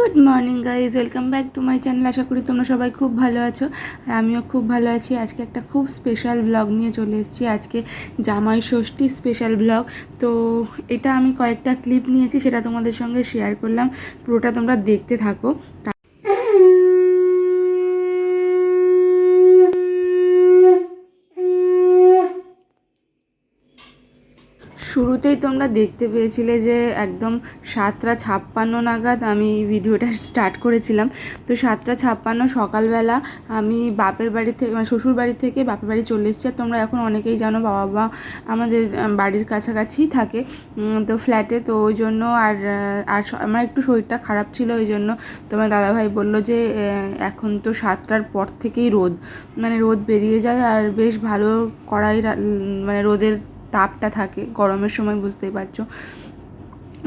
Good morning guys, welcome back to my channel. আশা করি তোমরা সবাই খুব ভালো আছো আর আমিও খুব ভালো আছি। আজকে একটা খুব স্পেশাল ব্লগ নিয়ে চলে এসেছি। আজকে জামাই ষষ্ঠী স্পেশাল ব্লগ। তো এটা আমি কয়েকটা ক্লিপ নিয়েছি, সেটা তোমাদের সঙ্গে শেয়ার করলাম। পুরোটা তোমরা দেখতে থাকো। শুরুতেই তোমরা দেখতে পেয়েছিলে যে একদম 7:56 নাগাদ আমি ভিডিওটা স্টার্ট করেছিলাম। তো 7:56 সকালবেলা আমি বাপের বাড়ি থেকে, মানে শ্বশুর বাড়ি থেকে বাপের বাড়ি চলে এসেছি। আর তোমরা এখন অনেকেই জানো বাবা আমাদের বাড়ির কাছাকাছিই থাকে, তো ফ্ল্যাটে। তো ওই জন্য আর আমার একটু শরীরটা খারাপ ছিল, ওই জন্য তোমার দাদাভাই বললো যে এখন তো 7টার পর থেকেই রোদ, মানে রোদ বেরিয়ে যায় আর বেশ ভালো কড়াই, মানে রোদের তাপটা থাকে গরমের সময়, বুঝতেই পারছো।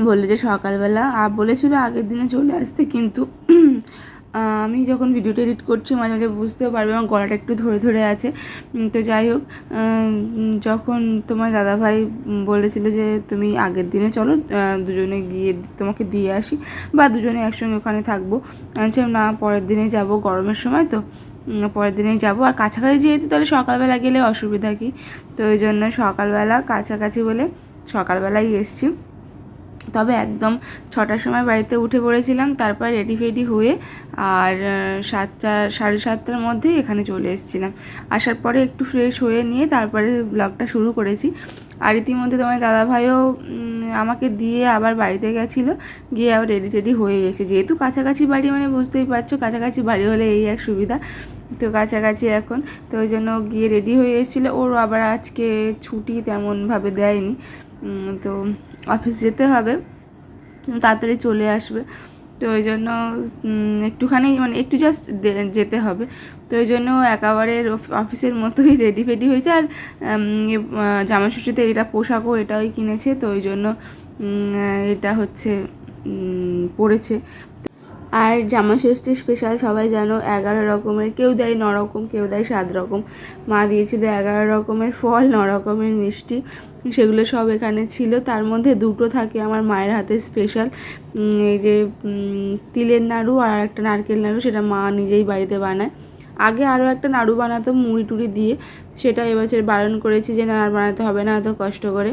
বললো যে সকালবেলা বলেছিল আগের দিনে চলে আসতে, কিন্তু আমি যখন ভিডিওটা এডিট করছি মাঝে মাঝে বুঝতেও পারবে আমার গলাটা একটু ধরে ধরে আছে। তো যাই হোক, যখন তোমার দাদাভাই বলেছিল যে তুমি আগের দিনে চলো, দুজনে গিয়ে তোমাকে দিয়ে আসি বা দুজনে একসঙ্গে ওখানে থাকবো, আমি না পরের দিনে যাব, গরমের সময় তো পরের দিনেই যাব। আর কাছাকাছি যেহেতু তাহলে সকালবেলা গেলে অসুবিধা কি, তো ওই জন্য সকালবেলা কাছাকাছি বলে সকালবেলাই এসছি। তবে একদম 6টার সময় বাড়িতে উঠে পড়েছিলাম, তারপর রেডি ফেডি হয়ে আর 7টা 7:30টার মধ্যেই এখানে চলে এসেছিলাম। আসার পরে একটু ফ্রেশ হয়ে নিয়ে তারপরে ব্লগটা শুরু করেছি। আর ইতিমধ্যে তোমার দাদাভাইও আমাকে দিয়ে আবার বাড়িতে গেছিলো, গিয়ে আবার রেডি টেডি হয়ে গেছে। যেহেতু কাছাকাছি বাড়ি, মানে বুঝতেই পারছো কাছাকাছি বাড়ি হলে এই এক সুবিধা, তো কাছাকাছি এখন, তো ওই জন্য গিয়ে রেডি হয়ে এসেছিলো। ওর আবার আজকে ছুটি তেমনভাবে দেয়নি, তো অফিস যেতে হবে, তাড়াতাড়ি চলে আসবে। তো ওই জন্য একটুখানি, মানে একটু জাস্ট যেতে হবে। তো ওই জন্য একেবারে অফিসের মতোই রেডি ফেডি হয়েছে। আর জামা ষষ্ঠীতে এটা পোশাকও এটাই কিনেছে, তো ওই জন্য এটা হচ্ছে পরেছে। আর জামা ষষ্ঠী স্পেশাল সবাই জানো 11 রকমের, কেউ দেয় 9 রকম, কেউ দেয় 7 রকম। মা দিয়েছিল 11 রকমের ফল, 9 রকমের মিষ্টি, সেগুলো সব এখানে ছিল। তার মধ্যে দুটো থাকে আমার মায়ের হাতে স্পেশাল, এই যে তিলের নাড়ু আর একটা নারকেল নাড়ু, সেটা মা নিজেই বাড়িতে বানায়। আগে আরও একটা নাড়ু বানাতো মুড়ি টুড়ি দিয়ে, সেটা এবছর বারণ করেছি যে না আর বানাতে হবে না, এত কষ্ট করে।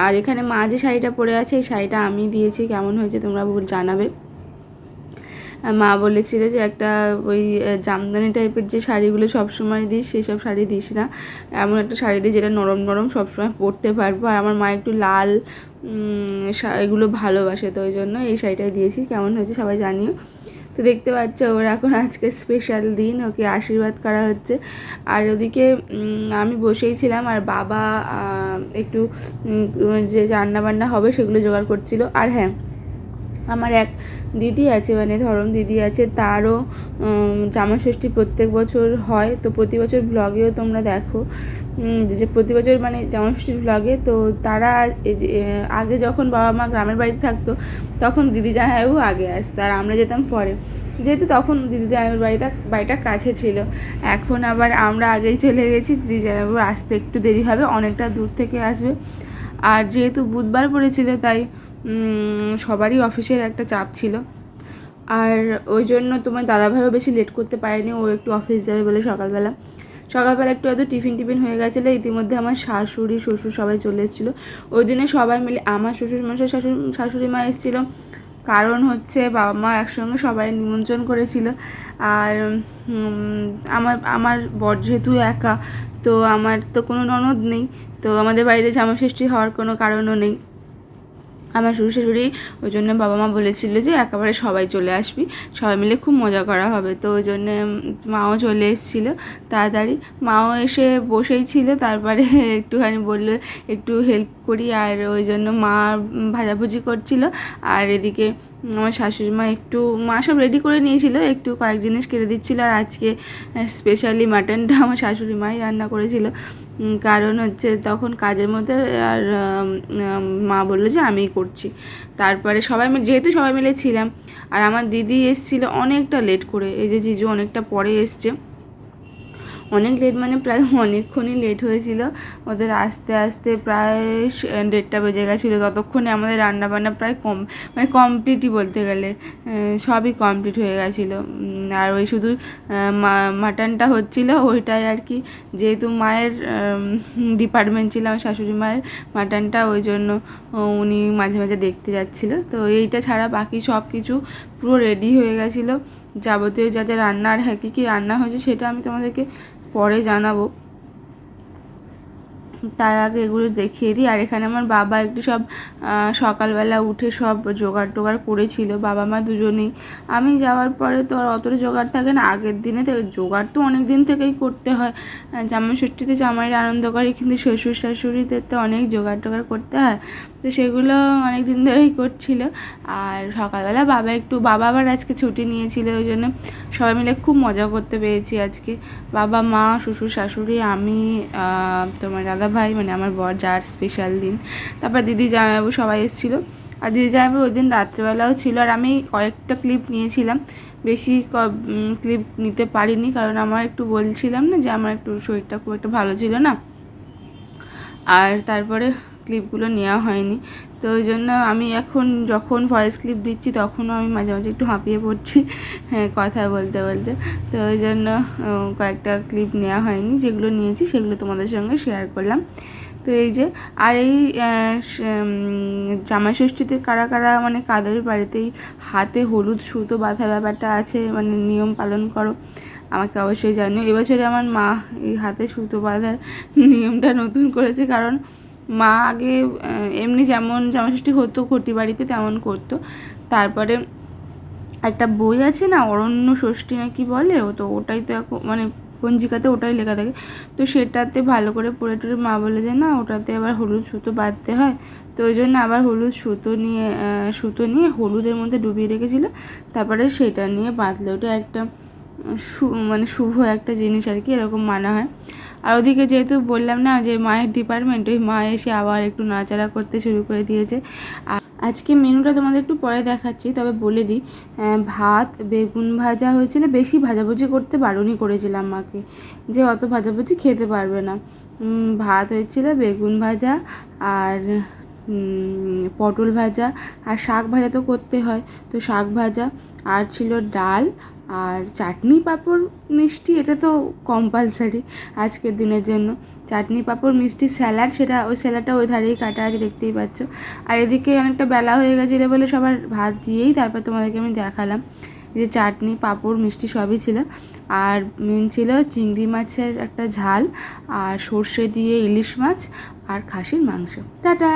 আর এখানে মা যে শাড়িটা পরে আছে, এই শাড়িটা আমি দিয়েছি, কেমন হয়েছে তোমরা জানাবে। মা বলেছিল যে একটা ওই জামদানি টাইপের যে শাড়িগুলো সবসময় দিস, সেসব শাড়ি দিস না, এমন একটা শাড়ি দিই যেটা নরম নরম সবসময় পরতে পারবো। আর আমার মা একটু লাল এগুলো ভালোবাসে, তো ওই জন্য এই শাড়িটাই দিয়েছি। কেমন হয়েছে সবাই জানিও। তো দেখতে পাচ্ছ ওর এখন আজকে স্পেশাল দিন, ওকে আশীর্বাদ করা হচ্ছে। আর ওদিকে আমি বসেই ছিলাম, আর বাবা একটু যে রান্নাবান্না হবে সেগুলো জোগাড় করছিল। আর হ্যাঁ, আমার এক দিদি আছে, মানে ধরম দিদি আছে, তারও জামা ষষ্ঠী প্রত্যেক বছর হয়। তো প্রতি বছর ব্লগেও তোমরা দেখো যে প্রতি বছর মানে জামা ষষ্ঠীর ব্লগে, তো তারা আগে যখন বাবা মা গ্রামের বাড়িতে থাকতো তখন দিদি জামাইবাবু আগে আসতো আর আমরা যেতাম পরে, যেহেতু তখন দিদি জামাইবাবুর বাড়িটা কাছে ছিল। এখন আবার আমরা আগেই চলে গেছি, দিদি জামাইবাবু আসতে একটু দেরি হবে, অনেকটা দূর থেকে আসবে। আর যেহেতু বুধবার পড়েছিল তাই সবারই অফিসের একটা চাপ ছিল। আর ওই জন্য তোমার দাদাভাইও বেশি লেট করতে পারেনি, ও একটু অফিস যাবে বলে সকালবেলা একটু হয়তো টিফিন হয়ে গেছিলো। ইতিমধ্যে আমার শাশুড়ি শ্বশুর সবাই চলে এসেছিলো। ওই দিনে সবাই মিলে, আমার শ্বশুরমশাই শাশুড়ি মা এসেছিলো, কারণ হচ্ছে বাবা মা একসঙ্গে সবাই নিমন্ত্রণ করেছিল। আর আমার বর যেহেতু একা, তো আমার তো কোনো ননদ নেই, তো আমাদের বাড়িতে জামা ষষ্ঠী হওয়ার কোনো কারণও নেই। আমার শ্বশুর শাশুড়ি, ওই জন্য বাবা মা বলেছিল যে একেবারে সবাই চলে আসবি, সবাই মিলে খুব মজা করা হবে। তো ওই জন্যে মাও চলে এসেছিলো তাড়াতাড়ি, মাও এসে বসেই ছিল। তারপরে একটুখানি বললো একটু হেল্প করি, আর ওই জন্য মা ভাজাভুজি করছিল। আর এদিকে আমার শাশুড়ি মা সব রেডি করে নিয়েছিল, একটু কয়েক জিনিস কেটে দিচ্ছিলো। আর আজকে স্পেশালি মাটনটা আমার শাশুড়ি মাই রান্না করেছিল, কারণ হচ্ছে তখন কাজের মধ্যে, আর মা বললো যে আমিই করছি। তারপরে যেহেতু সবাই মিলে ছিলাম, আর আমার দিদি এসেছিলো অনেকটা লেট করে, এই যে জিজু অনেকটা পরে এসছে, অনেক লেট মানে প্রায় অনেকক্ষণই লেট হয়েছিল, ওদের আসতে আসতে প্রায় 1:30 বেজে গেছিলো। ততক্ষণে আমাদের রান্নাবান্না প্রায় কমপ্লিটই বলতে গেলে, সবই কমপ্লিট হয়ে গেছিলো। আর ওই শুধু মাটনটা হচ্ছিলো, ওইটাই আর কি, যেহেতু মায়ের ডিপার্টমেন্ট ছিল আমার শাশুড়ি মায়ের মাটনটা, ওই জন্য উনি মাঝে মাঝে দেখতে যাচ্ছিলো। তো এইটা ছাড়া বাকি সব কিছু পুরো রেডি হয়ে গেছিলো, যাবতীয় যা যা রান্না। আর হ্যাঁ, কী রান্না হয়েছে সেটা আমি তোমাদেরকে পরে জানাবো, তার আগে এগুলো দেখিয়ে দিই। আর এখানে আমার বাবা একটু সব সকালবেলা উঠে সব জোগাড় টোগাড় করেছিল, বাবা মা দুজনেই। আমি যাওয়ার পরে তো আর অতটা জোগাড় থাকে না, আগের দিনে থেকে জোগাড় তো অনেক দিন থেকেই করতে হয়। জামাই ষষ্ঠীতে জামাইয়ের আনন্দ করে, কিন্তু শ্বশুর শাশুড়িদের তো অনেক জোগাড় টোগাড় করতে হয়, তো সেগুলো অনেক দিন ধরেই করছিল। আর সকালবেলা বাবা আবার আজকে ছুটি নিয়েছিল, ওই জন্য সবাই মিলে খুব মজা করতে পেরেছি আজকে। বাবা মা শ্বশুর শাশুড়ি আমি, তোমার দাদা ভাই মানে আমার বর, যার স্পেশাল দিন। তারপর দিদি জামাইবাবু সবাই এসেছিলো। আর দিদি জামাইবাবু ওই দিন রাত্রেবেলাও ছিল। আর আমি কয়েকটা ক্লিপ নিয়েছিলাম, বেশি ক্লিপ নিতে পারিনি, কারণ আমার একটু বলছিলাম না যে আমার একটু শরীরটা খুব একটা ভালো ছিল না, আর তারপরে ক্লিপগুলো নেওয়া হয়নি। তো ওই জন্য আমি এখন যখন ভয়েস ক্লিপ দিচ্ছি তখনও আমি মাঝে মাঝে একটু হাঁপিয়ে পড়ছি, হ্যাঁ, কথা বলতে বলতে। তো ওই জন্য কয়েকটা ক্লিপ নেওয়া হয়নি, যেগুলো নিয়েছি সেগুলো তোমাদের সঙ্গে শেয়ার করলাম। তো এই যে, আর এই জামাই ষষ্ঠীতে কারা কারা মানে কাদের বাড়িতেই হাতে হলুদ সুতো বাঁধার ব্যাপারটা আছে, মানে নিয়ম পালন করো, আমাকে অবশ্যই জানিও। এবছরে আমার মা এই হাতে সুতো বাঁধার নিয়মটা নতুন করেছে, কারণ মা আগে এমনি যেমন জামাইষষ্ঠী হতো ঘটি বাড়িতে তেমন করতো। তারপরে একটা বই আছে না, অরণ্য ষষ্ঠী না কি বলে, তো ওটাই তো এখন মানে পঞ্জিকাতে ওটাই লেখা থাকে, তো সেটাতে ভালো করে পড়ে টড়ে মা বলে যে না, ওটাতে আবার হলুদ সুতো বাঁধতে হয়। তো ওই জন্য আবার হলুদ সুতো নিয়ে হলুদের মধ্যে ডুবিয়ে রেখেছিলো, তারপরে সেটা নিয়ে বাঁধলে ওটা একটা মানে শুভ একটা জিনিস আর কি, এরকম মানা হয়। আর ওদিকে যেহেতু বললাম না যে মায়ের ডিপার্টমেন্ট, ওই মা এসে আবার একটু নাড়াচাড়া করতে শুরু করে দিয়েছে। আজকে মেনুটা তোমাদের একটু পরে দেখাচ্ছি, তবে বলে দিই, ভাত বেগুন ভাজা হয়েছিল, বেশি ভাজাভুজি করতে বারণই করেছিলাম মাকে, যে অত ভাজাভুজি খেতে পারবে না। ভাত হয়েছিল, বেগুন ভাজা আর পটল ভাজা, আর শাক ভাজা তো করতে হয়, তো শাক ভাজা, আর ছিল ডাল, আর চাটনি পাঁপড় মিষ্টি, এটা তো কম্পালসারি আজকের দিনের জন্য। চাটনি পাঁপড় মিষ্টি স্যালাড, ওই স্যালাডটা ওই ধারেই কাটা আছে, দেখতেই পাচ্ছ। আর এদিকে অনেকটা বেলা হয়ে গেছিলো বলে সবার ভাত দিয়েই তারপর তোমাদেরকে আমি দেখালাম যে চাটনি পাঁপড় মিষ্টি সবই ছিল। আর মেন ছিল চিংড়ি মাছের একটা ঝাল, আর সর্ষে দিয়ে ইলিশ মাছ, আর খাসির মাংস। টাটা।